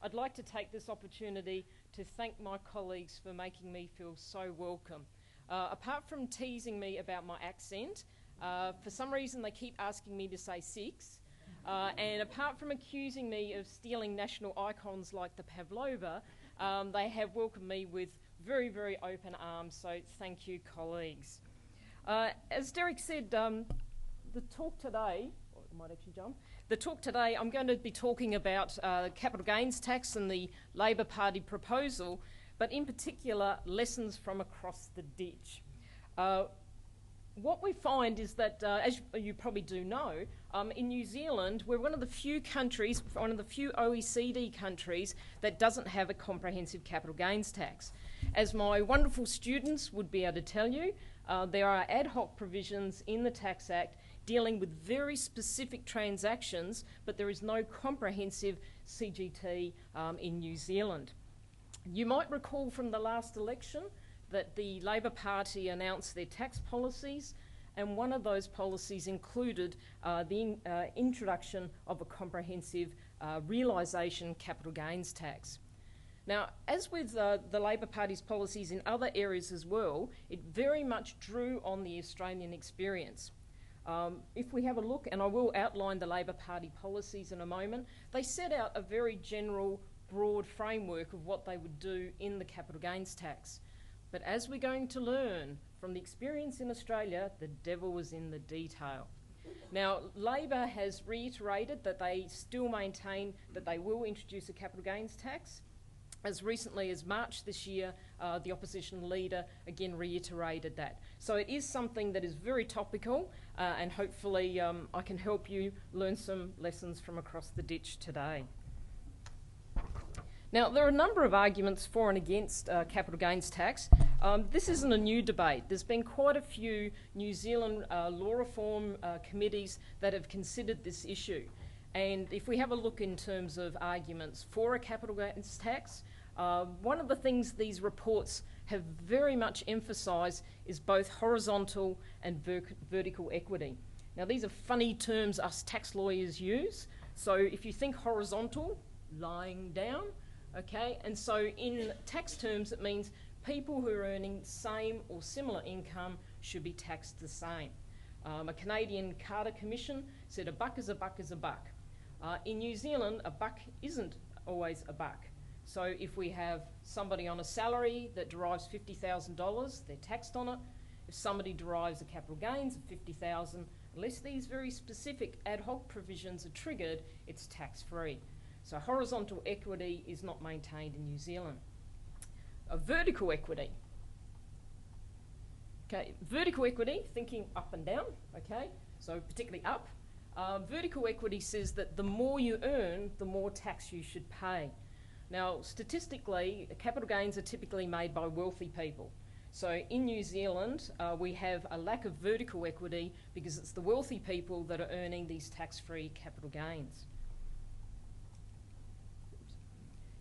I'd like to take this opportunity to thank my colleagues for making me feel so welcome. Apart from teasing me about my accent, for some reason they keep asking me to say 6. And apart from accusing me of stealing national icons like the Pavlova, they have welcomed me with very, very open arms, so thank you, colleagues. As Derek said, the talk today, I'm going to be talking about capital gains tax and the Labor Party proposal, but in particular, lessons from across the ditch. What we find is that, as you probably do know, in New Zealand, we're one of the few countries, one of the few OECD countries that doesn't have a comprehensive capital gains tax. As my wonderful students would be able to tell you, there are ad hoc provisions in the Tax Act dealing with very specific transactions, but there is no comprehensive CGT in New Zealand. You might recall from the last election that the Labor Party announced their tax policies, and one of those policies included the introduction of a comprehensive realisation capital gains tax. Now, as with the Labor Party's policies in other areas as well, it very much drew on the Australian experience. If we have a look, and I will outline the Labor Party policies in a moment, they set out a very general, broad framework of what they would do in the capital gains tax. But as we're going to learn from the experience in Australia, the devil was in the detail. Now, Labor has reiterated that they still maintain that they will introduce a capital gains tax. As recently as March this year, the opposition leader again reiterated that. So it is something that is very topical, and hopefully I can help you learn some lessons from across the ditch today. Now, there are a number of arguments for and against capital gains tax. This isn't a new debate. There's been quite a few New Zealand law reform committees that have considered this issue. And if we have a look in terms of arguments for a capital gains tax, one of the things these reports have very much emphasised is both horizontal and vertical equity. Now, these are funny terms us tax lawyers use. So if you think horizontal, lying down, okay, and so in tax terms it means people who are earning same or similar income should be taxed the same. A Canadian Carter Commission said a buck is a buck is a buck. In New Zealand, a buck isn't always a buck. So if we have somebody on a salary that derives $50,000, they're taxed on it. If somebody derives a capital gains of $50,000, unless these very specific ad hoc provisions are triggered, it's tax-free. So horizontal equity is not maintained in New Zealand. A vertical equity. Okay, vertical equity, thinking up and down, okay, so particularly up. Vertical equity says that the more you earn, the more tax you should pay. Now, statistically, capital gains are typically made by wealthy people. So in New Zealand, we have a lack of vertical equity because it's the wealthy people that are earning these tax-free capital gains.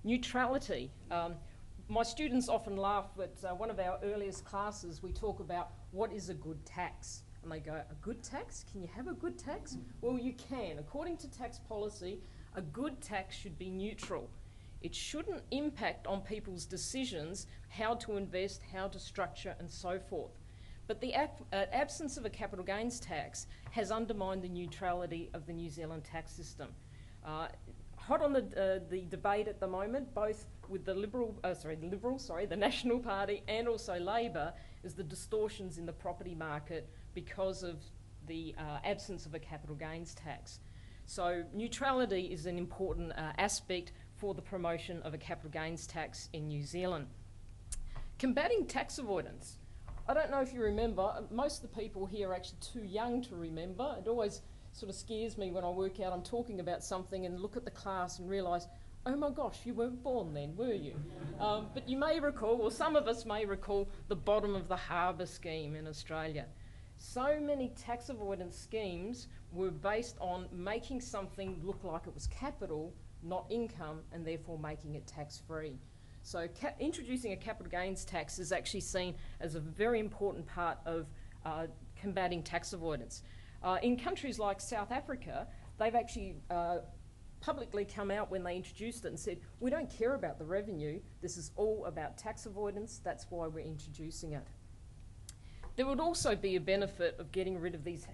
Neutrality. My students often laugh at one of our earliest classes. We talk about what is a good tax. And they go, a good tax? Can you have a good tax? Well, you can. According to tax policy, a good tax should be neutral. It shouldn't impact on people's decisions, how to invest, how to structure, and so forth. But the absence of a capital gains tax has undermined the neutrality of the New Zealand tax system. Hot on the debate at the moment, both with the the National Party and also Labor, is the distortions in the property market because of the absence of a capital gains tax. So neutrality is an important aspect for the promotion of a capital gains tax in New Zealand. Combating tax avoidance. I don't know if you remember, most of the people here are actually too young to remember. It always sort of scares me when I work out I'm talking about something and look at the class and realise, oh my gosh, you weren't born then, were you? But you may recall, or some of us may recall, the bottom of the harbour scheme in Australia. So many tax avoidance schemes were based on making something look like it was capital, not income, and therefore making it tax-free. So introducing a capital gains tax is actually seen as a very important part of combating tax avoidance. In countries like South Africa, they've actually publicly come out when they introduced it and said, we don't care about the revenue, this is all about tax avoidance, that's why we're introducing it. There would also be a benefit of getting rid of these,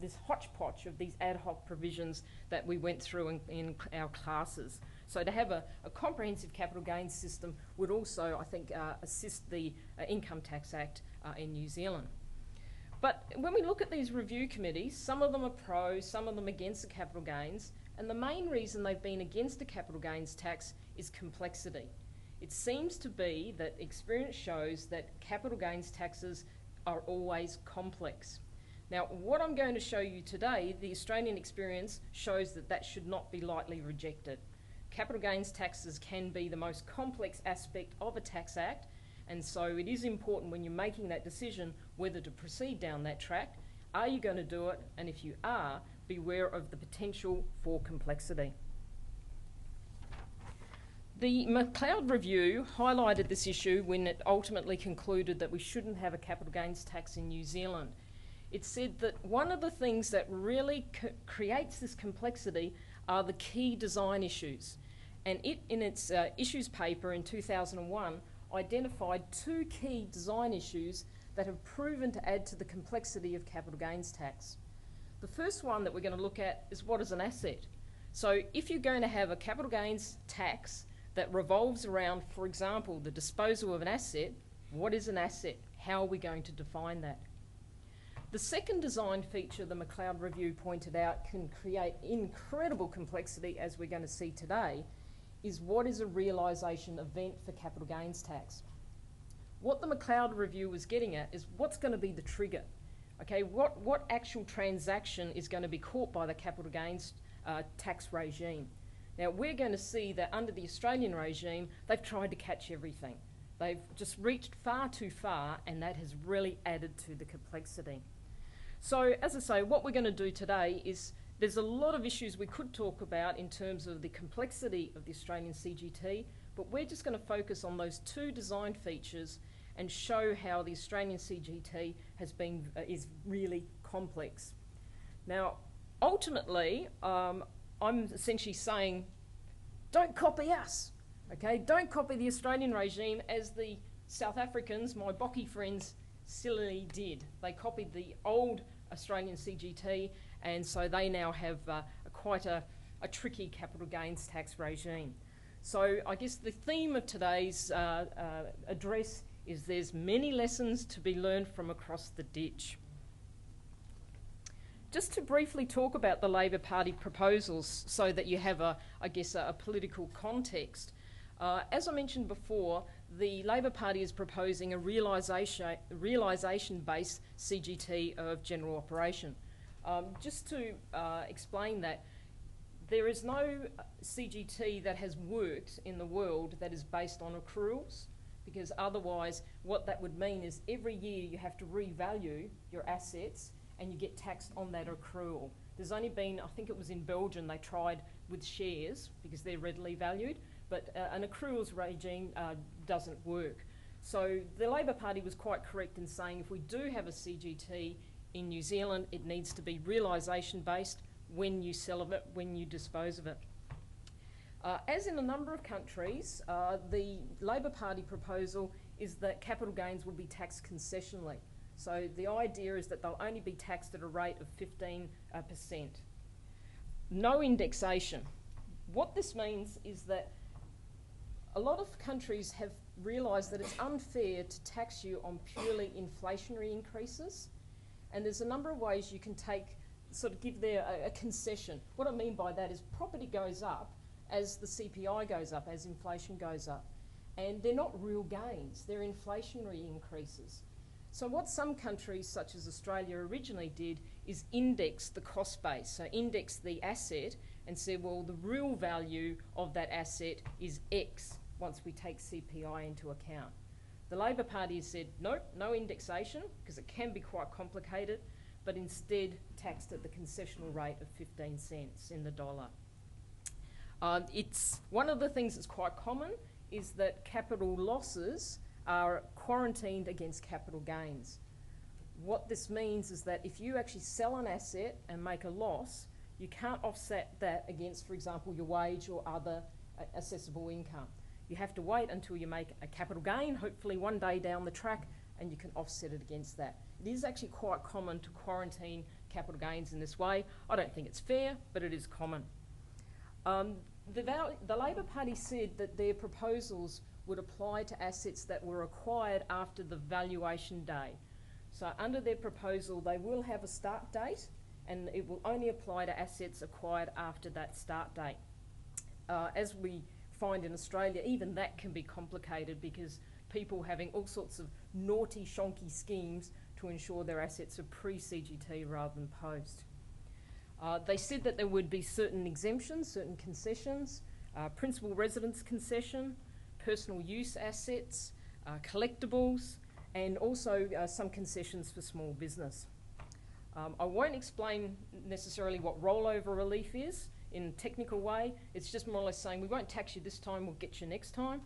this hodgepodge of these ad hoc provisions that we went through in our classes. So to have a comprehensive capital gains system would also, I think, assist the Income Tax Act in New Zealand. But when we look at these review committees, some of them are pro, some of them against the capital gains, and the main reason they've been against the capital gains tax is complexity. It seems to be that experience shows that capital gains taxes are always complex. Now, what I'm going to show you today, the Australian experience shows that that should not be lightly rejected. Capital gains taxes can be the most complex aspect of a tax act, and so it is important when you're making that decision whether to proceed down that track. Are you going to do it? And if you are, beware of the potential for complexity. The McLeod Review highlighted this issue when it ultimately concluded that we shouldn't have a capital gains tax in New Zealand. It said that one of the things that really creates this complexity are the key design issues. And it, in its issues paper in 2001, identified 2 key design issues that have proven to add to the complexity of capital gains tax. The first one that we're going to look at is what is an asset. So if you're going to have a capital gains tax that revolves around, for example, the disposal of an asset, what is an asset? How are we going to define that? The second design feature the McLeod Review pointed out can create incredible complexity, as we're going to see today, is what is a realisation event for capital gains tax. What the McLeod Review was getting at is what's going to be the trigger. Okay, what actual transaction is going to be caught by the capital gains tax regime? Now, we're going to see that under the Australian regime, they've tried to catch everything. They've just reached far too far, and that has really added to the complexity. So, as I say, what we're going to do today is there's a lot of issues we could talk about in terms of the complexity of the Australian CGT, but we're just going to focus on those 2 design features and show how the Australian CGT has been, is really complex. Now, ultimately, I'm essentially saying, don't copy us, okay? Don't copy the Australian regime as the South Africans, my Bocky friends, sillily did. They copied the old Australian CGT, and so they now have quite a tricky capital gains tax regime. So I guess the theme of today's address is there's many lessons to be learned from across the ditch. Just to briefly talk about the Labor Party proposals so that you have a political context. As I mentioned before, the Labor Party is proposing a realisation-based CGT of general operation. Just to explain that, there is no CGT that has worked in the world that is based on accruals, because otherwise what that would mean is every year you have to revalue your assets and you get taxed on that accrual. There's only been, I think it was in Belgium, they tried with shares because they're readily valued, but an accruals regime doesn't work. So the Labor Party was quite correct in saying if we do have a CGT in New Zealand, it needs to be realisation based when you sell of it, when you dispose of it. As in a number of countries, the Labor Party proposal is that capital gains will be taxed concessionally. So the idea is that they'll only be taxed at a rate of 15%. No indexation. What this means is that a lot of countries have realised that it's unfair to tax you on purely inflationary increases, and there's a number of ways you can give there a concession. What I mean by that is property goes up as the CPI goes up, as inflation goes up, and they're not real gains, they're inflationary increases. So what some countries, such as Australia, originally did is index the cost base, so index the asset and say, well, the real value of that asset is X once we take CPI into account. The Labor Party has said, nope, no indexation, because it can be quite complicated, but instead taxed at the concessional rate of 15 cents in the dollar. It's one of the things that's quite common is that capital losses are quarantined against capital gains. What this means is that if you actually sell an asset and make a loss, you can't offset that against, for example, your wage or other assessable income. You have to wait until you make a capital gain, hopefully one day down the track, and you can offset it against that. It is actually quite common to quarantine capital gains in this way. I don't think it's fair, but it is common. The Labor Party said that their proposals would apply to assets that were acquired after the valuation day. So under their proposal, they will have a start date, and it will only apply to assets acquired after that start date. As we find in Australia, even that can be complicated because people having all sorts of naughty, shonky schemes to ensure their assets are pre-CGT rather than post. They said that there would be certain exemptions, certain concessions, principal residence concession, personal use assets, collectibles, and also some concessions for small business. I won't explain necessarily what rollover relief is in a technical way. It's just more or less saying we won't tax you this time, we'll get you next time.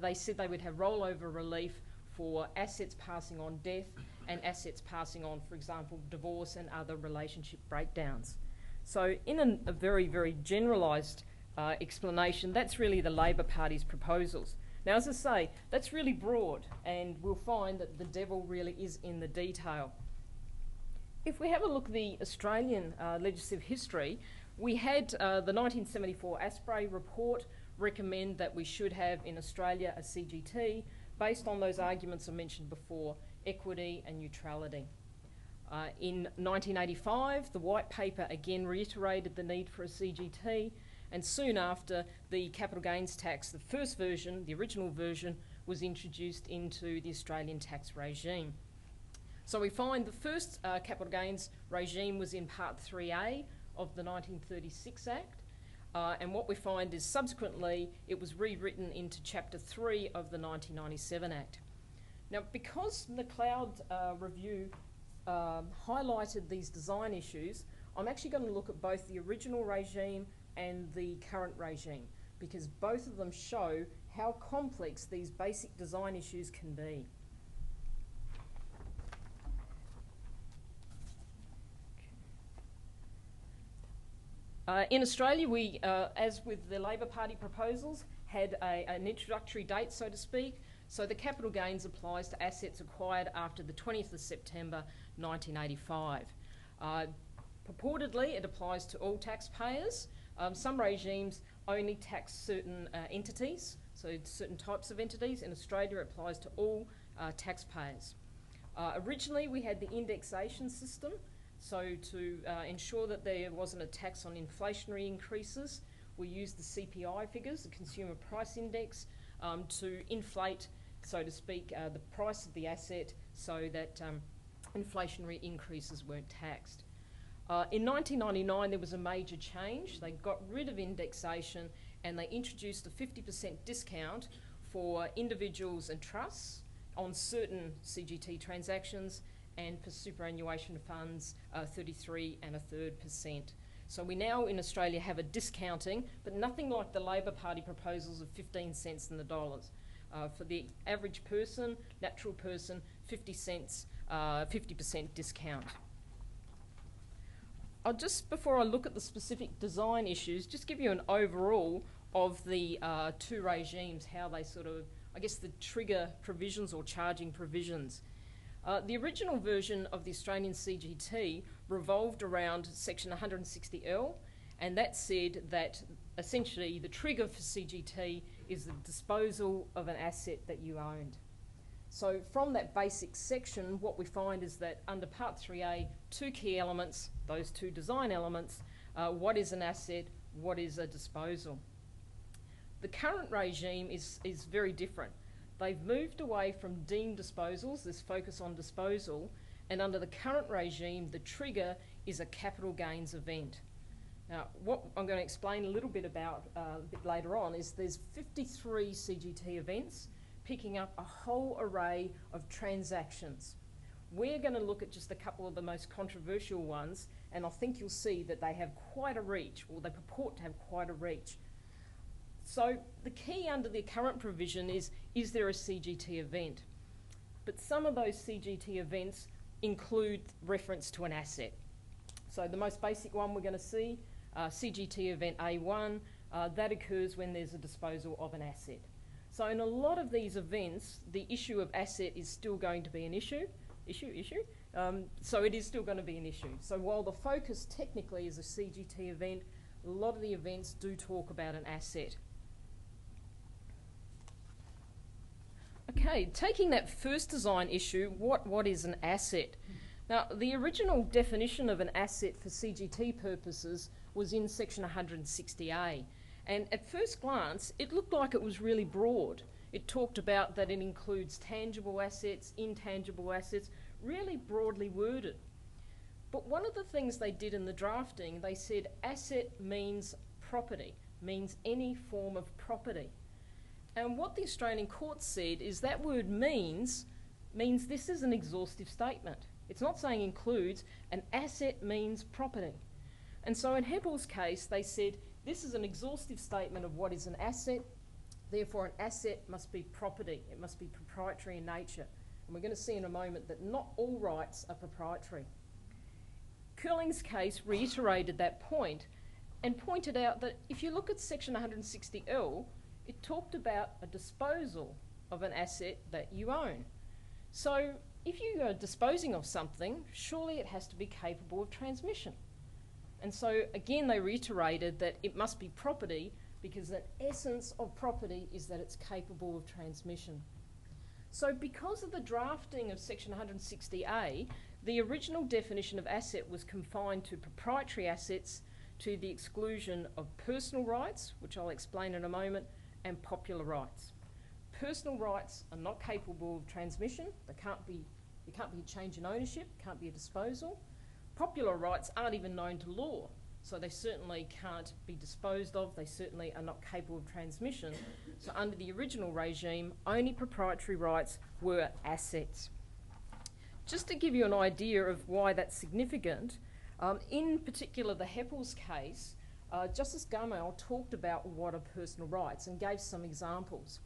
They said they would have rollover relief for assets passing on death and assets passing on, for example, divorce and other relationship breakdowns. So in a very, very generalised explanation, that's really the Labor Party's proposals. Now, as I say, that's really broad, and we'll find that the devil really is in the detail. If we have a look at the Australian legislative history, we had the 1974 Asprey report recommend that we should have in Australia a CGT based on those arguments I mentioned before, equity and neutrality. In 1985, the White Paper again reiterated the need for a CGT, and soon after, the capital gains tax, the first version, the original version, was introduced into the Australian tax regime. So we find the first capital gains regime was in Part 3A of the 1936 Act, and what we find is subsequently it was rewritten into Chapter 3 of the 1997 Act. Now, because the McLeod review highlighted these design issues, I'm actually going to look at both the original regime and the current regime, because both of them show how complex these basic design issues can be. In Australia, we, as with the Labor Party proposals, had an introductory date, so to speak. So the capital gains applies to assets acquired after the 20th of September 1985. Purportedly, it applies to all taxpayers. Some regimes only tax certain entities, so certain types of entities. In Australia, it applies to all taxpayers. Originally, we had the indexation system, so to ensure that there wasn't a tax on inflationary increases, we used the CPI figures, the Consumer Price Index, to inflate, so to speak, the price of the asset so that inflationary increases weren't taxed. In 1999, there was a major change. They got rid of indexation and they introduced a 50% discount for individuals and trusts on certain CGT transactions, and for superannuation funds, 33.33%. So we now in Australia have a discounting, but nothing like the Labor Party proposals of 15 cents in the dollars. For the average person, natural person, 50 cents, 50% discount. I'll just, before I look at the specific design issues, just give you an overall of the two regimes, how they sort of, I guess, the trigger provisions or charging provisions. The original version of the Australian CGT revolved around Section 160L, and that said that essentially the trigger for CGT is the disposal of an asset that you owned. So from that basic section, what we find is that under Part 3A, two key elements, those two design elements, what is an asset, what is a disposal. The current regime is very different. They've moved away from deemed disposals, this focus on disposal, and under the current regime, the trigger is a capital gains event. Now, what I'm going to explain a little bit about a bit later on is there's 53 CGT events picking up a whole array of transactions. We're going to look at just a couple of the most controversial ones, and I think you'll see that they have quite a reach, or they purport to have quite a reach. So the key under the current provision is there a CGT event? But some of those CGT events include reference to an asset. So the most basic one we're going to see, CGT event A1, that occurs when there's a disposal of an asset. So in a lot of these events, the issue of asset is still going to be an issue. So it is still going to be an issue. So while the focus technically is a CGT event, a lot of the events do talk about an asset. Okay, taking that first design issue, what is an asset? Now, the original definition of an asset for CGT purposes was in section 160A. And at first glance, it looked like it was really broad. It talked about that it includes tangible assets, intangible assets, really broadly worded. But one of the things they did in the drafting, they said asset means property, means any form of property. And what the Australian court said is that word means this is an exhaustive statement. It's not saying includes, an asset means property. And so in Heppel's case, they said this is an exhaustive statement of what is an asset, therefore an asset must be property, it must be proprietary in nature. And we're going to see in a moment that not all rights are proprietary. Curling's case reiterated that point and pointed out that if you look at section 160L, it talked about a disposal of an asset that you own. So if you are disposing of something, surely it has to be capable of transmission. And so again, they reiterated that it must be property because the essence of property is that it's capable of transmission. So because of the drafting of section 160A, the original definition of asset was confined to proprietary assets to the exclusion of personal rights, which I'll explain in a moment, and popular rights. Personal rights are not capable of transmission. There can't be a change in ownership, can't be a disposal. Popular rights aren't even known to law, so they certainly can't be disposed of. They certainly are not capable of transmission. So under the original regime, only proprietary rights were assets. Just to give you an idea of why that's significant, in particular the Heppel's case, Justice Gamal talked about what are personal rights and gave some examples.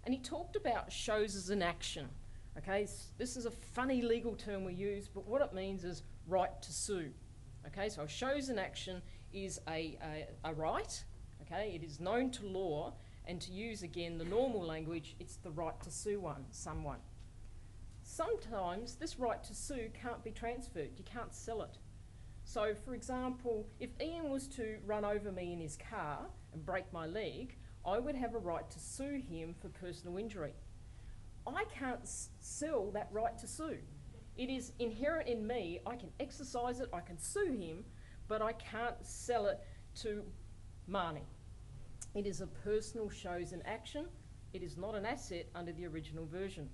And he talked about shows as an action. Okay, this is a funny legal term we use, but what it means is right to sue. Okay, so a shows in action is a right. Okay, it is known to law, and to use again the normal language, it's the right to sue someone. Sometimes this right to sue can't be transferred. You can't sell it. So, for example, if Ian was to run over me in his car and break my leg, I would have a right to sue him for personal injury. I can't sell that right to sue. It is inherent in me. I can exercise it, I can sue him, but I can't sell it to Marnie. It is a personal shows in action. It is not an asset under the original version.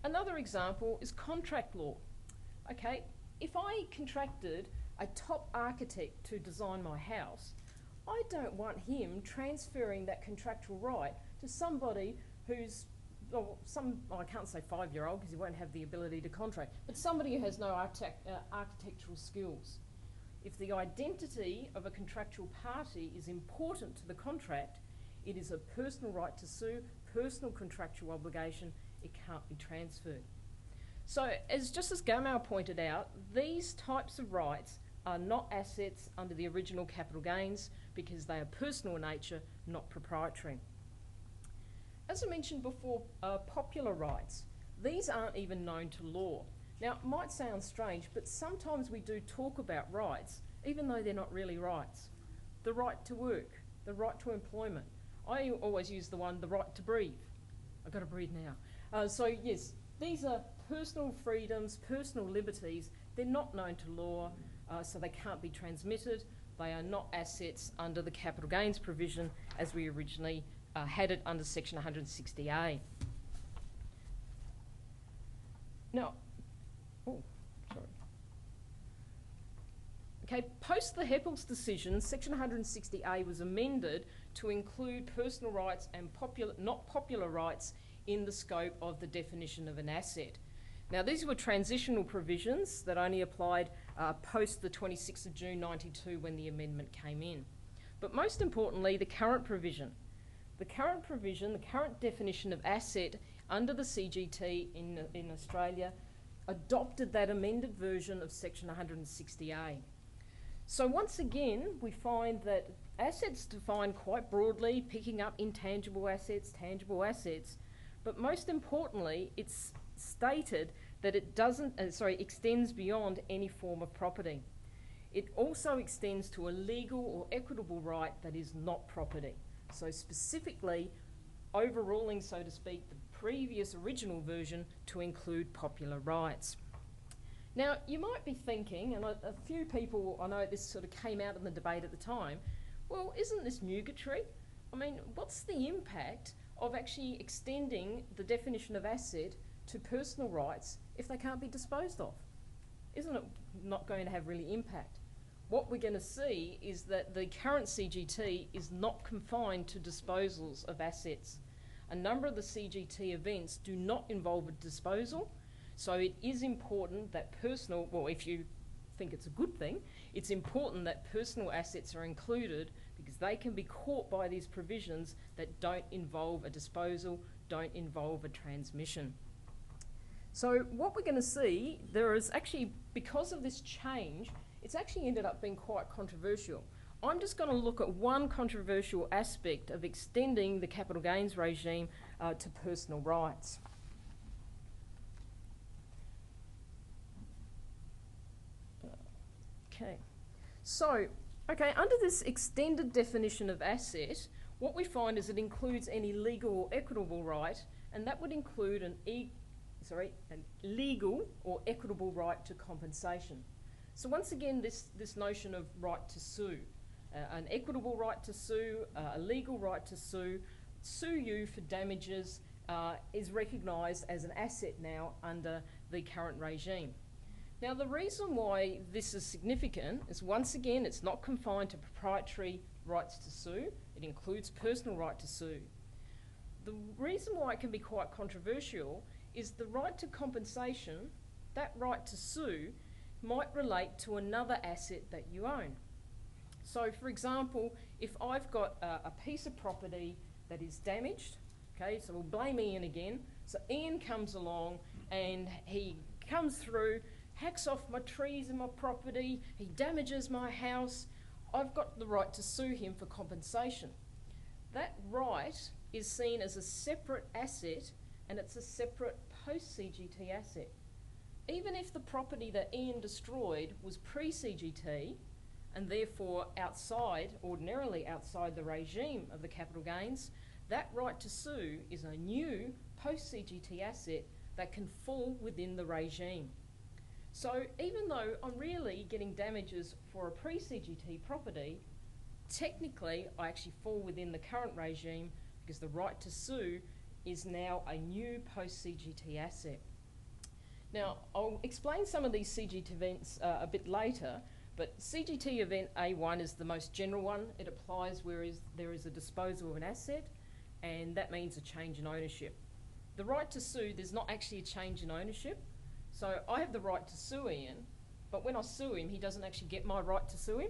Another example is contract law. Okay, if I contracted a top architect to design my house, I don't want him transferring that contractual right to somebody who's, I can't say 5-year-old because he won't have the ability to contract, but somebody who has no architectural skills. If the identity of a contractual party is important to the contract, it is a personal right to sue, personal contractual obligation, it can't be transferred. So, as Justice Gamal pointed out, these types of rights are not assets under the original capital gains because they are personal in nature, not proprietary. As I mentioned before, popular rights, these aren't even known to law. Now, it might sound strange, but sometimes we do talk about rights, even though they're not really rights. The right to work, the right to employment. I always use the right to breathe. I've got to breathe now. So yes, these are personal freedoms, personal liberties. They're not known to law, so they can't be transmitted. They are not assets under the capital gains provision as we originally had it under section 160A. Now, okay, post the Heppel's decision, section 160A was amended to include personal rights and not popular rights in the scope of the definition of an asset. Now, these were transitional provisions that only applied post the 26th of June 92 when the amendment came in. But most importantly, the current provision. The current definition of asset under the CGT in Australia adopted that amended version of section 160A. So once again, we find that assets defined quite broadly, picking up intangible assets, tangible assets, but most importantly, it's stated that it extends beyond any form of property. It also extends to a legal or equitable right that is not property. So specifically, overruling, so to speak, the previous original version to include popular rights. Now, you might be thinking, and a few people, I know this sort of came out in the debate at the time, well, isn't this nugatory? I mean, what's the impact of actually extending the definition of asset to personal rights if they can't be disposed of? Isn't it not going to have really impact? What we're going to see is that the current CGT is not confined to disposals of assets. A number of the CGT events do not involve a disposal, so it is important that personal, well, if you think it's a good thing, it's important that personal assets are included because they can be caught by these provisions that don't involve a disposal, don't involve a transmission. So what we're going to see, there is actually, because of this change, it's actually ended up being quite controversial. I'm just going to look at one controversial aspect of extending the capital gains regime to personal rights. Okay, so, under this extended definition of asset, what we find is it includes any legal or equitable right, and that would include an legal or equitable right to compensation. So once again, this notion of right to sue, an equitable right to sue, a legal right to sue you for damages is recognised as an asset now under the current regime. Now, the reason why this is significant is, once again, it's not confined to proprietary rights to sue. It includes personal right to sue. The reason why it can be quite controversial is the right to compensation, that right to sue, might relate to another asset that you own. So, for example, if I've got a piece of property that is damaged, okay, so we'll blame Ian again. So Ian comes along and he comes through, hacks off my trees and my property, he damages my house. I've got the right to sue him for compensation. That right is seen as a separate asset, and it's a separate post-CGT asset. Even if the property that Ian destroyed was pre-CGT, and therefore ordinarily outside the regime of the capital gains, that right to sue is a new post-CGT asset that can fall within the regime. So even though I'm really getting damages for a pre-CGT property, technically I actually fall within the current regime because the right to sue is now a new post-CGT asset. Now, I'll explain some of these CGT events a bit later, but CGT event A1 is the most general one. It applies where there is a disposal of an asset, and that means a change in ownership. The right to sue, there's not actually a change in ownership. So I have the right to sue Ian, but when I sue him, he doesn't actually get my right to sue him.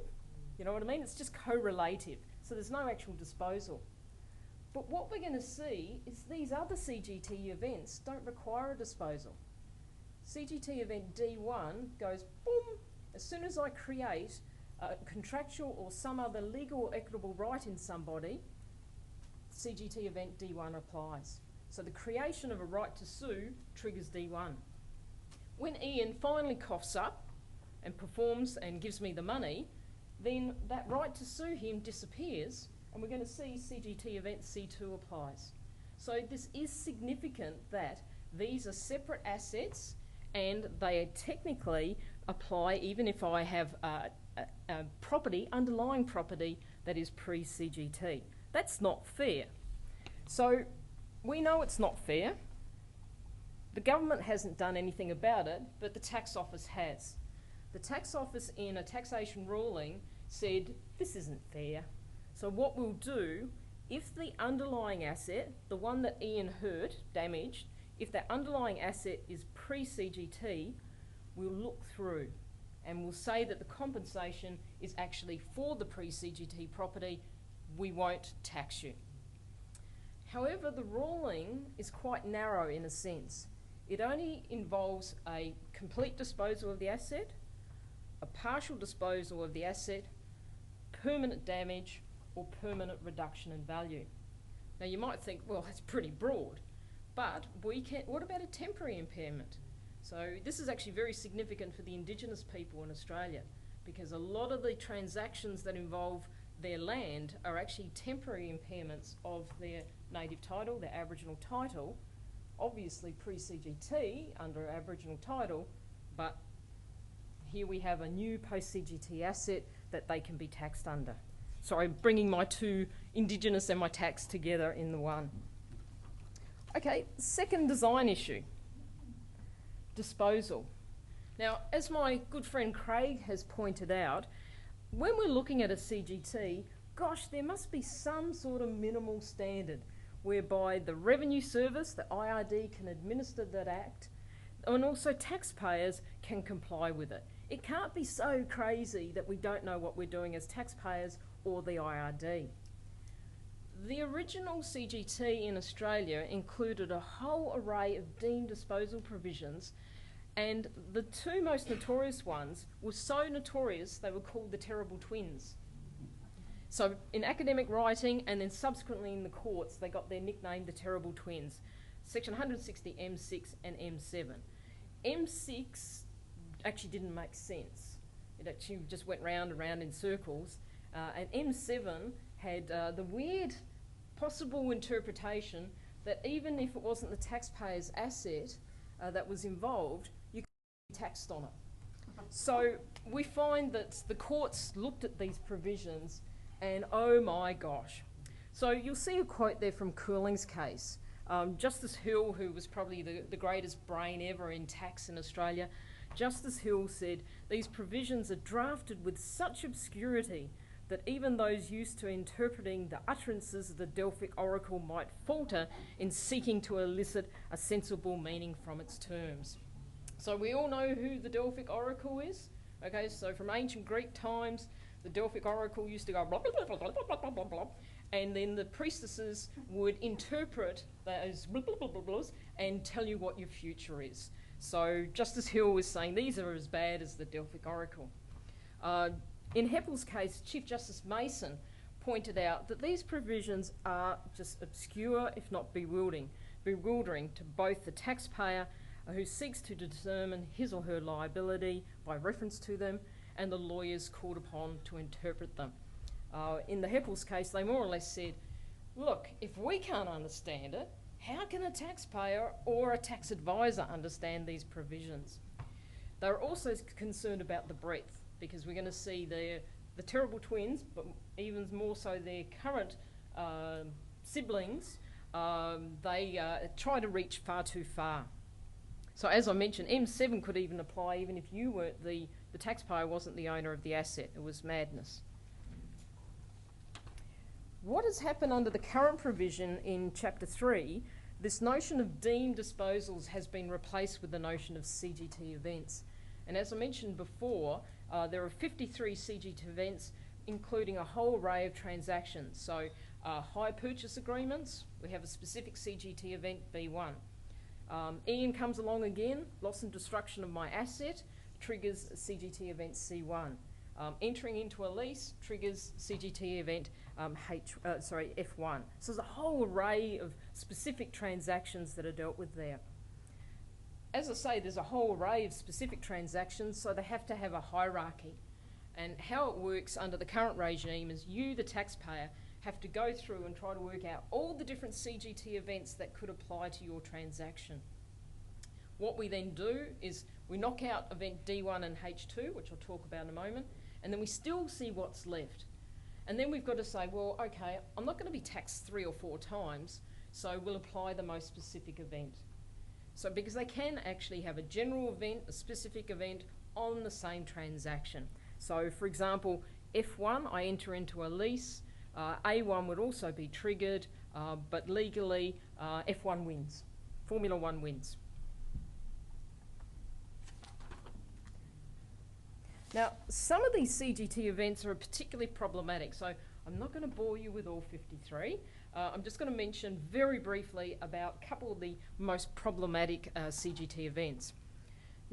You know what I mean? It's just correlative. So there's no actual disposal. But what we're going to see is these other CGT events don't require a disposal. CGT event D1 goes boom, as soon as I create a contractual or some other legal or equitable right in somebody, CGT event D1 applies. So the creation of a right to sue triggers D1. When Ian finally coughs up and performs and gives me the money, then that right to sue him disappears, and we're going to see CGT event C2 applies. So this is significant that these are separate assets and they technically apply even if I have a property, underlying property that is pre-CGT. That's not fair. So we know it's not fair. The government hasn't done anything about it, but the tax office has. The tax office in a taxation ruling said, this isn't fair. So what we'll do, if the underlying asset, the one that Ian hurt, damaged, if that underlying asset is pre-CGT, we'll look through and we'll say that the compensation is actually for the pre-CGT property. We won't tax you. However, the ruling is quite narrow in a sense. It only involves a complete disposal of the asset, a partial disposal of the asset, permanent damage, or permanent reduction in value. Now you might think, well, that's pretty broad, but what about a temporary impairment? So this is actually very significant for the Indigenous people in Australia, because a lot of the transactions that involve their land are actually temporary impairments of their native title, their Aboriginal title, obviously pre-CGT under Aboriginal title, but here we have a new post-CGT asset that they can be taxed under. So I'm bringing my two Indigenous and my tax together in the one. Okay, second design issue, disposal. Now, as my good friend Craig has pointed out, when we're looking at a CGT, gosh, there must be some sort of minimal standard whereby the Revenue Service, the IRD, can administer that act, and also taxpayers can comply with it. It can't be so crazy that we don't know what we're doing as taxpayers or the IRD. The original CGT in Australia included a whole array of deemed disposal provisions, and the two most notorious ones were so notorious they were called the terrible twins. So in academic writing and then subsequently in the courts, they got their nickname, the terrible twins. Section 160, M6 and M7. M6 actually didn't make sense. It actually just went round and round in circles. And M7 had the weird possible interpretation that even if it wasn't the taxpayer's asset that was involved, you could be taxed on it. So we find that the courts looked at these provisions and oh my gosh. So you'll see a quote there from Cooling's case. Justice Hill, who was probably the greatest brain ever in tax in Australia, Justice Hill said, "These provisions are drafted with such obscurity that even those used to interpreting the utterances of the Delphic oracle might falter in seeking to elicit a sensible meaning from its terms." So we all know who the Delphic oracle is. Okay, so from ancient Greek times, the Delphic oracle used to go blah, blah, blah, blah, blah, blah, blah, blah, and then the priestesses would interpret those blah, blah, blah, blah, blahs and tell you what your future is. So Justice Hill was saying these are as bad as the Delphic oracle. In Heppel's case, Chief Justice Mason pointed out that these provisions are just obscure, if not bewildering to both the taxpayer who seeks to determine his or her liability by reference to them and the lawyers called upon to interpret them. In the Heppel's case, they more or less said, look, if we can't understand it, how can a taxpayer or a tax advisor understand these provisions? They're also concerned about the breadth, because we're going to see the terrible twins, but even more so their current siblings, they try to reach far too far. So as I mentioned, M7 could even apply even if you weren't the taxpayer wasn't the owner of the asset. It was madness. What has happened under the current provision in Chapter 3, this notion of deemed disposals has been replaced with the notion of CGT events. And as I mentioned before, there are 53 CGT events, including a whole array of transactions. So hire purchase agreements, we have a specific CGT event, B1. Ian comes along again, loss and destruction of my asset, triggers CGT event C1. Entering into a lease triggers CGT event F1. So there's a whole array of specific transactions that are dealt with there. As I say, there's a whole array of specific transactions, so they have to have a hierarchy. And how it works under the current regime is you, the taxpayer, have to go through and try to work out all the different CGT events that could apply to your transaction. What we then do is we knock out event D1 and H2, which I'll talk about in a moment, and then we still see what's left. And then we've got to say, well, okay, I'm not going to be taxed 3 or 4 times, so we'll apply the most specific event. So because they can actually have a general event, a specific event on the same transaction. So for example, F1, I enter into a lease, A1 would also be triggered, but legally F1 wins, Formula 1 wins. Now, some of these CGT events are particularly problematic, so I'm not going to bore you with all 53. I'm just going to mention very briefly about a couple of the most problematic CGT events.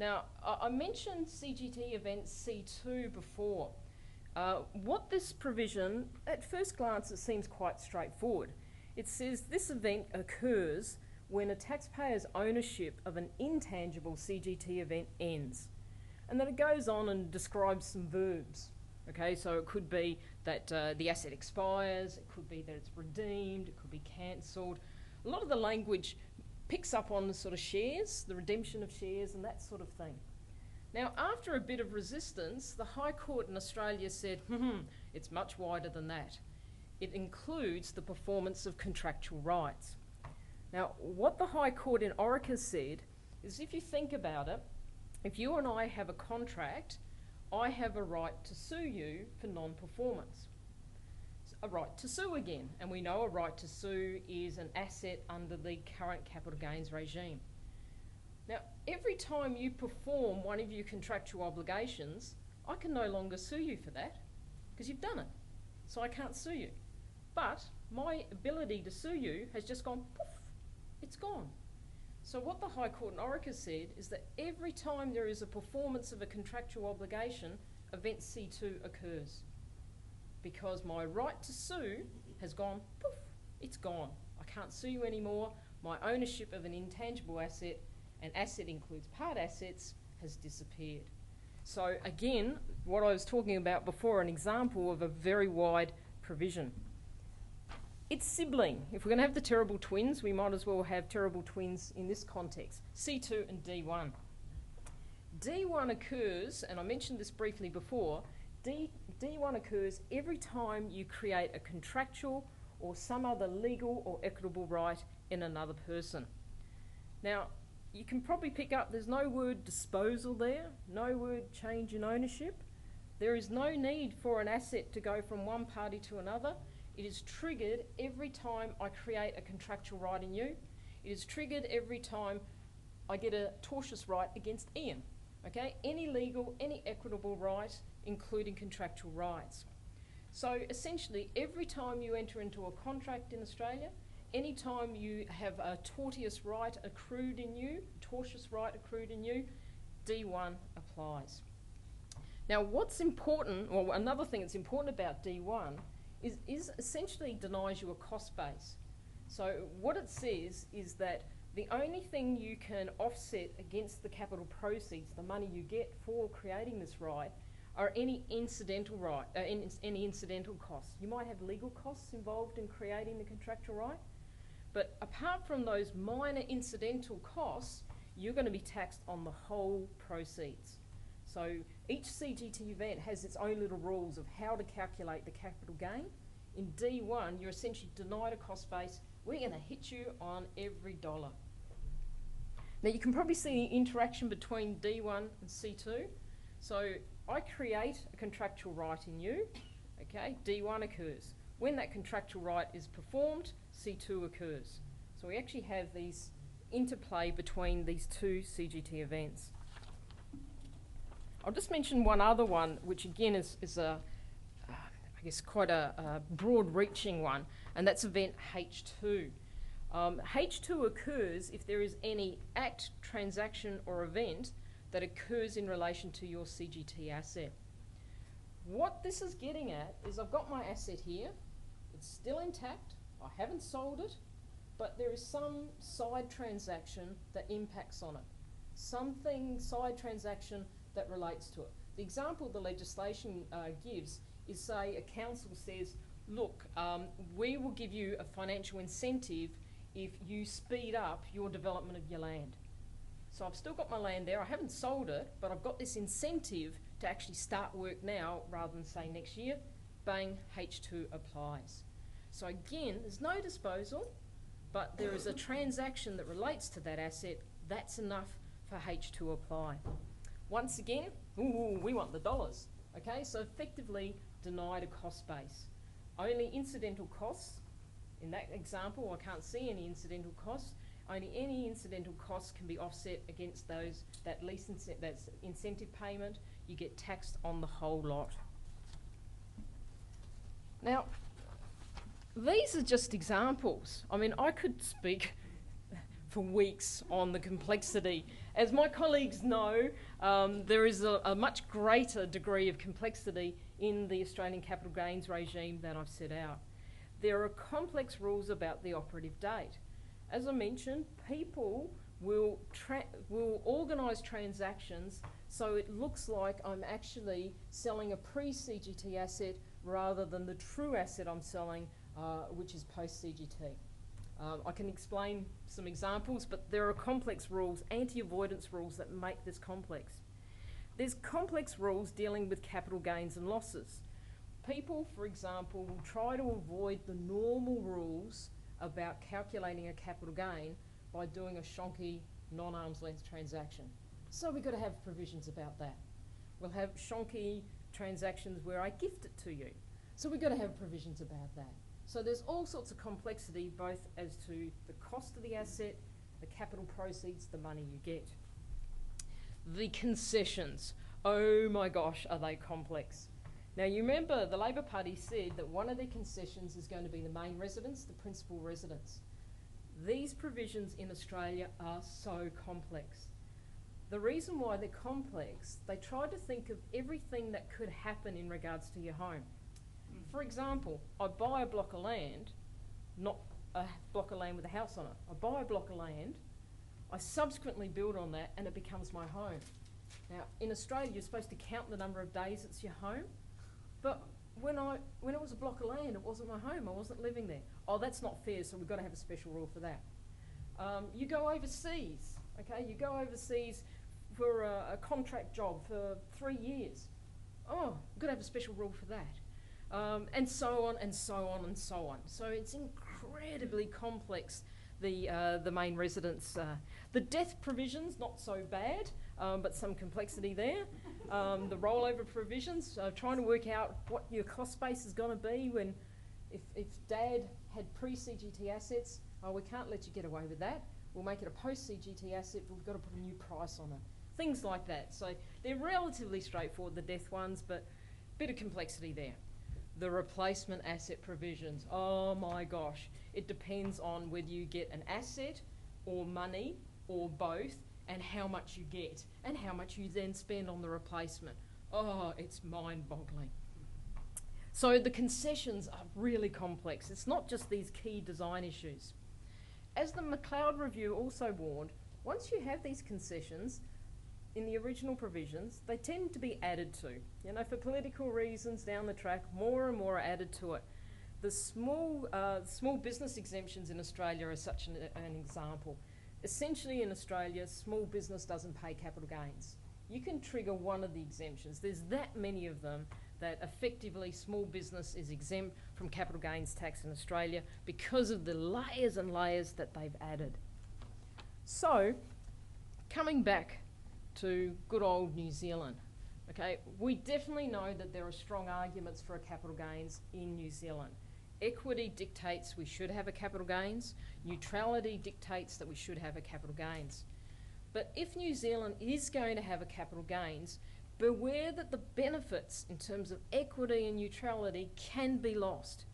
Now, I mentioned CGT event C2 before. What this provision, at first glance, it seems quite straightforward. It says this event occurs when a taxpayer's ownership of an intangible CGT event ends. And then it goes on and describes some verbs. Okay, so it could be that the asset expires, it could be that it's redeemed, it could be cancelled. A lot of the language picks up on the sort of shares, the redemption of shares and that sort of thing. Now, after a bit of resistance, the High Court in Australia said, it's much wider than that. It includes the performance of contractual rights. Now, what the High Court in Orica said is, if you think about it, if you and I have a contract, I have a right to sue you for non-performance. A right to sue again, and we know a right to sue is an asset under the current capital gains regime. Now, every time you perform one of your contractual obligations, I can no longer sue you for that because you've done it. So I can't sue you. But my ability to sue you has just gone poof, it's gone. So what the High Court in Orica said is that every time there is a performance of a contractual obligation, event C2 occurs. Because my right to sue has gone poof, it's gone. I can't sue you anymore. My ownership of an intangible asset, and asset includes part assets, has disappeared. So again, what I was talking about before, an example of a very wide provision. It's sibling. If we're going to have the terrible twins, we might as well have terrible twins in this context. C2 and D1. D1 occurs, and I mentioned this briefly before, D1 occurs every time you create a contractual or some other legal or equitable right in another person. Now, you can probably pick up there's no word disposal there, no word change in ownership. There is no need for an asset to go from one party to another. It is triggered every time I create a contractual right in you. It is triggered every time I get a tortious right against Ian. Okay? Any legal, any equitable right, including contractual rights. So essentially, every time you enter into a contract in Australia, any time you have a tortious right accrued in you, tortious right accrued in you, D1 applies. Now, what's important, or another thing that's important about D1 is essentially denies you a cost base. So what it says is that the only thing you can offset against the capital proceeds, the money you get for creating this right, are any incidental right, any incidental costs. You might have legal costs involved in creating the contractual right, but apart from those minor incidental costs, you're going to be taxed on the whole proceeds. So each CGT event has its own little rules of how to calculate the capital gain. In D1, you're essentially denied a cost base. We're going to hit you on every dollar. Now you can probably see the interaction between D1 and C2. So I create a contractual right in you, okay, D1 occurs. When that contractual right is performed, C2 occurs. So we actually have these interplay between these two CGT events. I'll just mention one other one, which again is a, I guess, quite a broad-reaching one, and that's event H2. H2 occurs if there is any act, transaction or event that occurs in relation to your CGT asset. What this is getting at is I've got my asset here, it's still intact, I haven't sold it, but there is some side transaction that impacts on it. Something side transaction that relates to it. The example the legislation gives is, say, a council says, look, we will give you a financial incentive if you speed up your development of your land. So I've still got my land there, I haven't sold it, but I've got this incentive to actually start work now rather than say next year. Bang, H2 applies. So again, there's no disposal, but there is a transaction that relates to that asset. That's enough for H to apply. Once again, ooh, we want the dollars. Okay, so effectively denied a cost base. Only incidental costs. In that example, I can't see any incidental costs. Only any incidental costs can be offset against those, that incentive payment. You get taxed on the whole lot. Now, these are just examples. I mean, I could speak for weeks on the complexity. As my colleagues know, there is a much greater degree of complexity in the Australian capital gains regime than I've set out. There are complex rules about the operative date. As I mentioned, people will organise transactions so it looks like I'm actually selling a pre-CGT asset rather than the true asset I'm selling, which is post-CGT. I can explain some examples, but there are complex rules, anti-avoidance rules, that make this complex. There's complex rules dealing with capital gains and losses. People, for example, will try to avoid the normal rules about calculating a capital gain by doing a shonky non-arm's length transaction. So we've got to have provisions about that. We'll have shonky transactions where I gift it to you. So we've got to have provisions about that. So there's all sorts of complexity, both as to the cost of the asset, the capital proceeds, the money you get. The concessions. Oh my gosh, are they complex. Now you remember the Labor Party said that one of their concessions is going to be the main residence, the principal residence. These provisions in Australia are so complex. The reason why they're complex, they try to think of everything that could happen in regards to your home. For example, I buy a block of land, not a block of land with a house on it. I buy a block of land, I subsequently build on that, and it becomes my home. Now, in Australia, you're supposed to count the number of days it's your home, but when it was a block of land, it wasn't my home, I wasn't living there. Oh, that's not fair, so we've got to have a special rule for that. You go overseas, okay? You go overseas for a contract job for 3 years. Oh, we've got to have a special rule for that. And so on and so on and so on. So it's incredibly complex, the main residence. The death provisions, not so bad, but some complexity there. The rollover provisions, trying to work out what your cost base is going to be when, if Dad had pre-CGT assets, oh, we can't let you get away with that. We'll make it a post-CGT asset, but we've got to put a new price on it. Things like that. So they're relatively straightforward, the death ones, but a bit of complexity there. The replacement asset provisions, oh my gosh. It depends on whether you get an asset or money or both, and how much you get and how much you then spend on the replacement. Oh, it's mind-boggling. So the concessions are really complex. It's not just these key design issues. As the McLeod Review also warned, once you have these concessions, in the original provisions, they tend to be added to. You know, for political reasons down the track, more and more are added to it. The small business exemptions in Australia are such an example. Essentially in Australia, small business doesn't pay capital gains. You can trigger one of the exemptions. There's that many of them that effectively small business is exempt from capital gains tax in Australia because of the layers and layers that they've added. So, coming back to good old New Zealand. Okay, we definitely know that there are strong arguments for a capital gains in New Zealand. Equity dictates we should have a capital gains. Neutrality dictates that we should have a capital gains. But if New Zealand is going to have a capital gains, beware that the benefits in terms of equity and neutrality can be lost.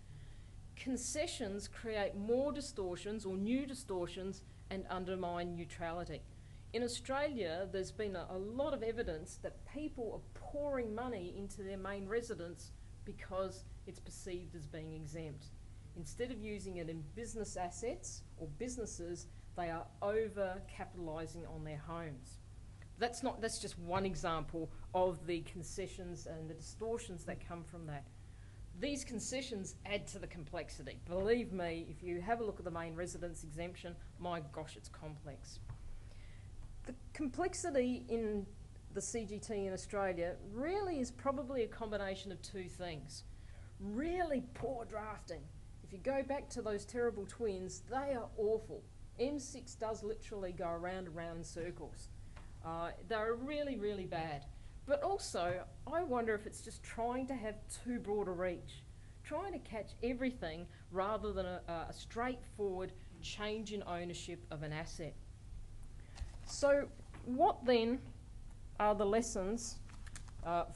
Concessions create more distortions or new distortions and undermine neutrality. In Australia, there's been a lot of evidence that people are pouring money into their main residence because it's perceived as being exempt. Instead of using it in business assets or businesses, they are over-capitalising on their homes. That's just one example of the concessions and the distortions that come from that. These concessions add to the complexity. Believe me, if you have a look at the main residence exemption, my gosh, it's complex. The complexity in the CGT in Australia really is probably a combination of two things. Really poor drafting. If you go back to those terrible twins, they are awful. M6 does literally go around and round in circles. They're really, really bad. But also, I wonder if it's just trying to have too broad a reach, trying to catch everything rather than a straightforward change in ownership of an asset. So what then are the lessons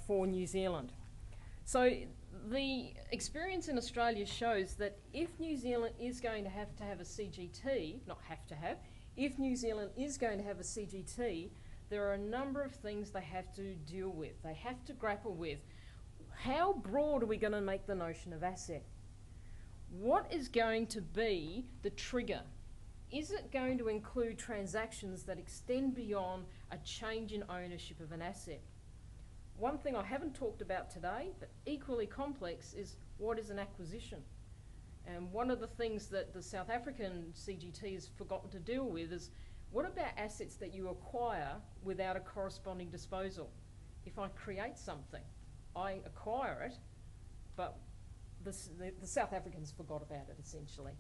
for New Zealand? So the experience in Australia shows that if New Zealand is going to have a CGT, not have to have, if New Zealand is going to have a CGT, there are a number of things they have to deal with. They have to grapple with. How broad are we going to make the notion of asset? What is going to be the trigger? Is it going to include transactions that extend beyond a change in ownership of an asset? One thing I haven't talked about today, but equally complex, is what is an acquisition? And one of the things that the South African CGT has forgotten to deal with is, what about assets that you acquire without a corresponding disposal? If I create something, I acquire it, but the South Africans forgot about it, essentially.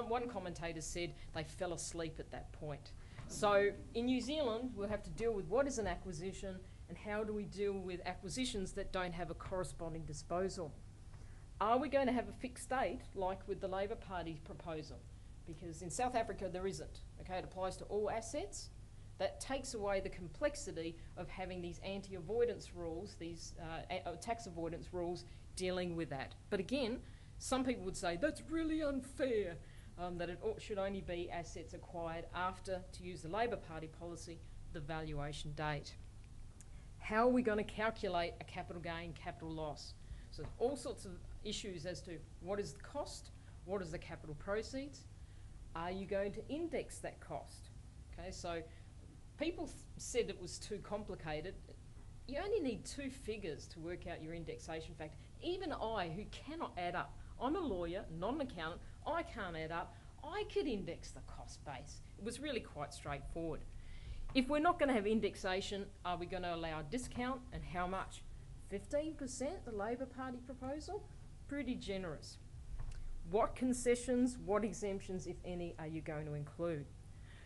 One commentator said they fell asleep at that point. So in New Zealand, we'll have to deal with what is an acquisition and how do we deal with acquisitions that don't have a corresponding disposal. Are we going to have a fixed date like with the Labor Party's proposal? Because in South Africa there isn't. Okay, it applies to all assets. That takes away the complexity of having these anti-avoidance rules, these tax avoidance rules dealing with that. But again, some people would say that's really unfair, that it should only be assets acquired after, to use the Labor Party policy, the valuation date. How are we going to calculate a capital gain, capital loss? So all sorts of issues as to what is the cost, what is the capital proceeds, are you going to index that cost? Okay, so people said it was too complicated. You only need two figures to work out your indexation factor. Even I, who cannot add up, I'm a lawyer, not an accountant, I can't add up, I could index the cost base. It was really quite straightforward. If we're not going to have indexation, are we going to allow a discount, and how much? 15%, the Labor Party proposal? Pretty generous. What concessions, what exemptions, if any, are you going to include?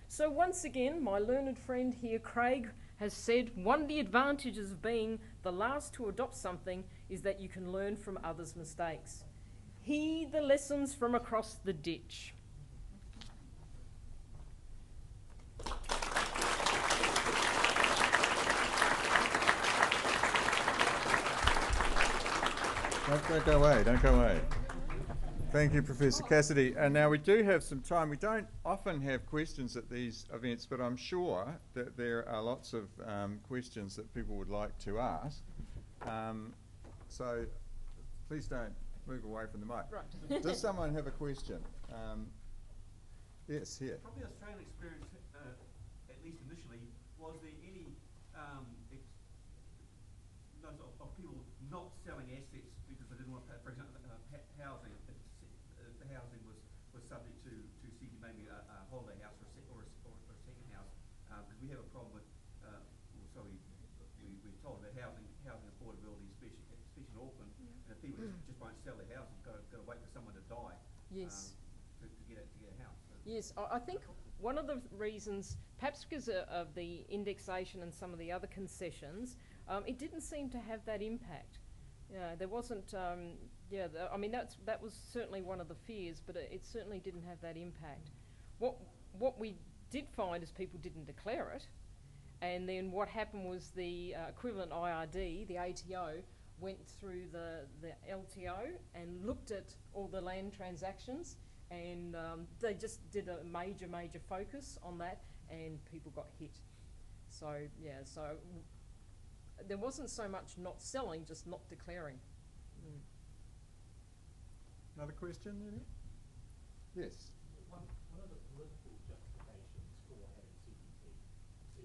So once again, my learned friend here, Craig, has said one of the advantages of being the last to adopt something is that you can learn from others' mistakes. Heed the lessons from across the ditch. Don't go away, don't go away. Thank you, Professor Cassidy. And now we do have some time. We don't often have questions at these events, but I'm sure that there are lots of questions that people would like to ask. So please don't move away from the mic. Right. Does someone have a question? Yes, here. From the Australian experience, at least initially, was there any of people not selling assets because they didn't want to pay, for example, housing? If the housing was subject to maybe a holiday house or a second house, because we have a problem with, we're told about housing affordability, especially in Auckland, and if people just won't sell their house, got to wait for someone to die. Yes. To get a house. So yes, I think one of the reasons, perhaps because of the indexation and some of the other concessions, it didn't seem to have that impact. There wasn't, I mean, that was certainly one of the fears, but it certainly didn't have that impact. What we did find is people didn't declare it, and then what happened was the equivalent IRD, the ATO, went through the LTO and looked at all the land transactions, and they just did a major focus on that, and people got hit. So there wasn't so much not selling, just not declaring. Another question, Eddie? Yes. One of the political justifications for having CGT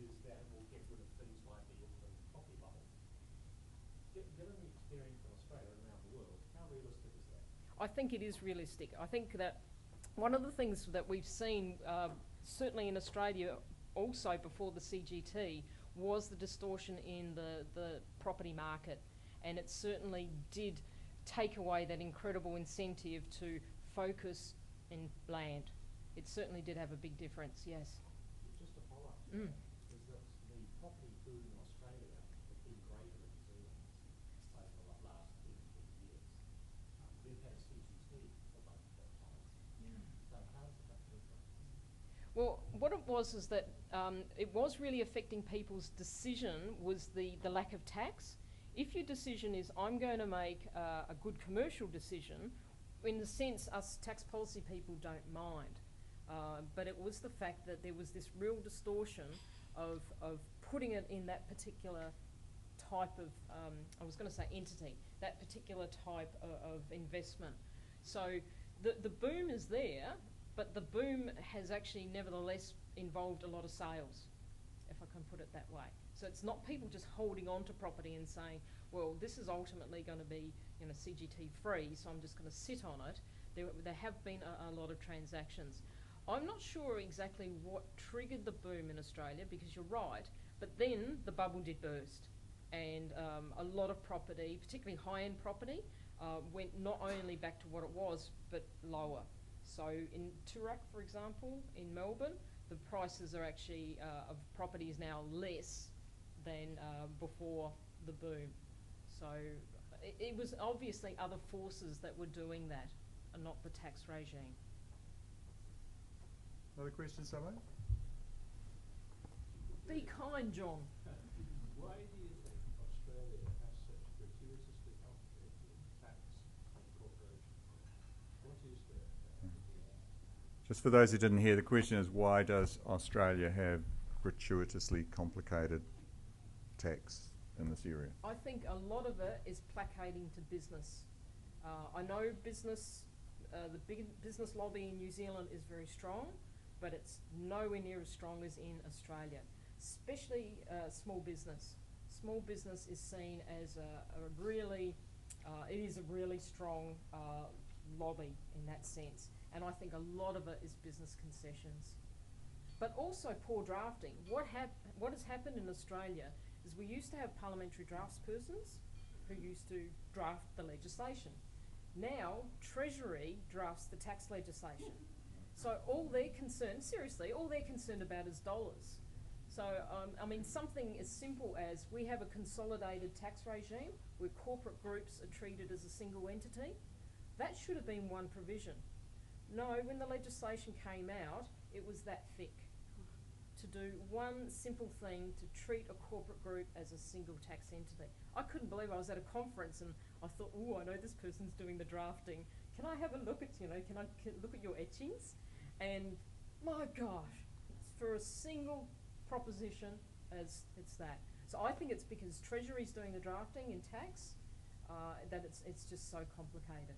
is that it will get rid of things like the Auckland property bubble. Given the experience in Australia and around the world, how realistic is that? I think it is realistic. I think that one of the things that we've seen, certainly in Australia, also before the CGT, was the distortion in the property market, and it certainly did take away that incredible incentive to focus in land. It certainly did have a big difference, yes. Just to follow up, is that the property boom in Australia has been greater than New Zealand over the last 10 years. We've had a CGT for both of those times. So how does it have to different? Well, what it was is that it was really affecting people's decision was the lack of tax. If your decision is, I'm going to make a good commercial decision, in the sense us tax policy people don't mind. but it was the fact that there was this real distortion of putting it in that particular type of, I was going to say entity, that particular type of investment. So the boom is there, but the boom has actually nevertheless involved a lot of sales, if I can put it that way. So it's not people just holding on to property and saying, well, this is ultimately going to be, you know, CGT free, so I'm just going to sit on it. There have been a lot of transactions. I'm not sure exactly what triggered the boom in Australia, because you're right, but then the bubble did burst, and a lot of property, particularly high-end property, went not only back to what it was, but lower. So in Toorak, for example, in Melbourne, the prices are actually, of property is now less than before the boom. So it was obviously other forces that were doing that, and not the tax regime. Other questions, someone? Be kind, John. Why do you think Australia has such gratuitously complicated tax and corporation? What is the Just for those who didn't hear, the question is, why does Australia have gratuitously complicated tax in this area? I think a lot of it is placating to business. I know business, the big business lobby in New Zealand is very strong, but it's nowhere near as strong as in Australia, especially small business. Small business is seen as a really, it is a really strong lobby in that sense, and I think a lot of it is business concessions. But also poor drafting. What has happened in Australia is we used to have parliamentary draftspersons who used to draft the legislation. Now, Treasury drafts the tax legislation. So all they're concerned, seriously, all they're concerned about is dollars. So, I mean, something as simple as we have a consolidated tax regime where corporate groups are treated as a single entity. That should have been one provision. No, when the legislation came out, it was that thick. To do one simple thing to treat a corporate group as a single tax entity. I couldn't believe I was at a conference and I thought, oh, I know this person's doing the drafting. Can I have a look at, can I look at your etchings? And my gosh, it's for a single proposition as it's that. So I think it's because Treasury's doing the drafting in tax that it's just so complicated.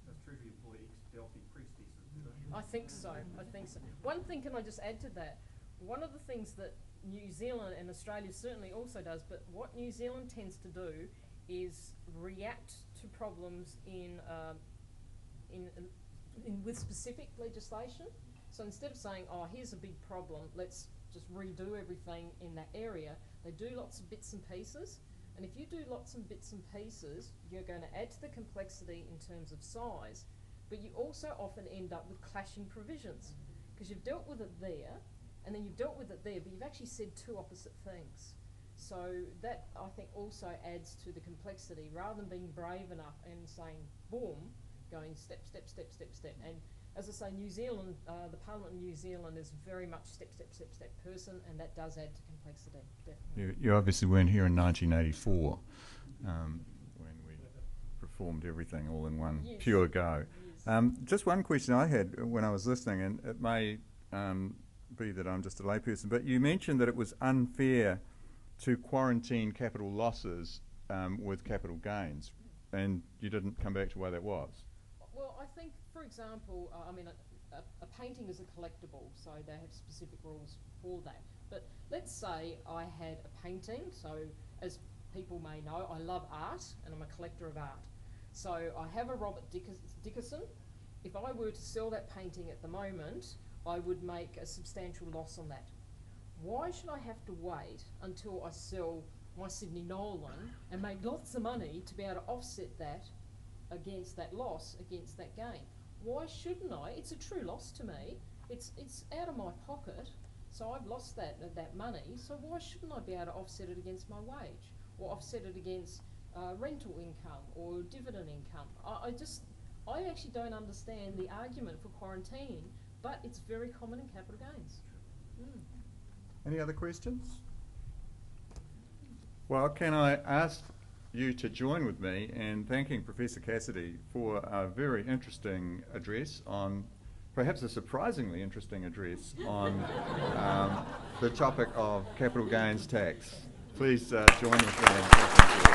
Does Treasury employ ex-Delphi priestesses, do they? I think so, I think so. One thing, can I just add to that? One of the things that New Zealand and Australia certainly also does, but what New Zealand tends to do is react to problems with specific legislation. So instead of saying, oh, here's a big problem, let's just redo everything in that area, they do lots of bits and pieces. And if you do lots of bits and pieces, you're going to add to the complexity in terms of size, but you also often end up with clashing provisions, because you've dealt with it there, and then you've dealt with it there, but you've actually said two opposite things. So that, I think, also adds to the complexity, rather than being brave enough and saying, boom, going step, step, step, step, step. And as I say, New Zealand, the Parliament in New Zealand is very much step, step, step, step person, and that does add to complexity, definitely. You obviously weren't here in 1984 when we performed everything all in one pure go. Yes. Just one question I had when I was listening, and it may be that I'm just a layperson, but you mentioned that it was unfair to quarantine capital losses with capital gains, and you didn't come back to why that was. Well, I think, for example, I mean, a painting is a collectible, so they have specific rules for that. But let's say I had a painting, so as people may know, I love art, and I'm a collector of art. So I have a Robert Dickerson. If I were to sell that painting at the moment, I would make a substantial loss on that. Why should I have to wait until I sell my Sydney Nolan and make lots of money to be able to offset that against that loss, against that gain? Why shouldn't I? It's a true loss to me. It's out of my pocket, so I've lost that money, so why shouldn't I be able to offset it against my wage, or offset it against rental income or dividend income? I actually don't understand the argument for quarantining, but it's very common in capital gains. Any other questions? Well, can I ask you to join with me in thanking Professor Cassidy for a very interesting address on perhaps a surprisingly interesting address on the topic of capital gains tax. Please join with me in thanking you.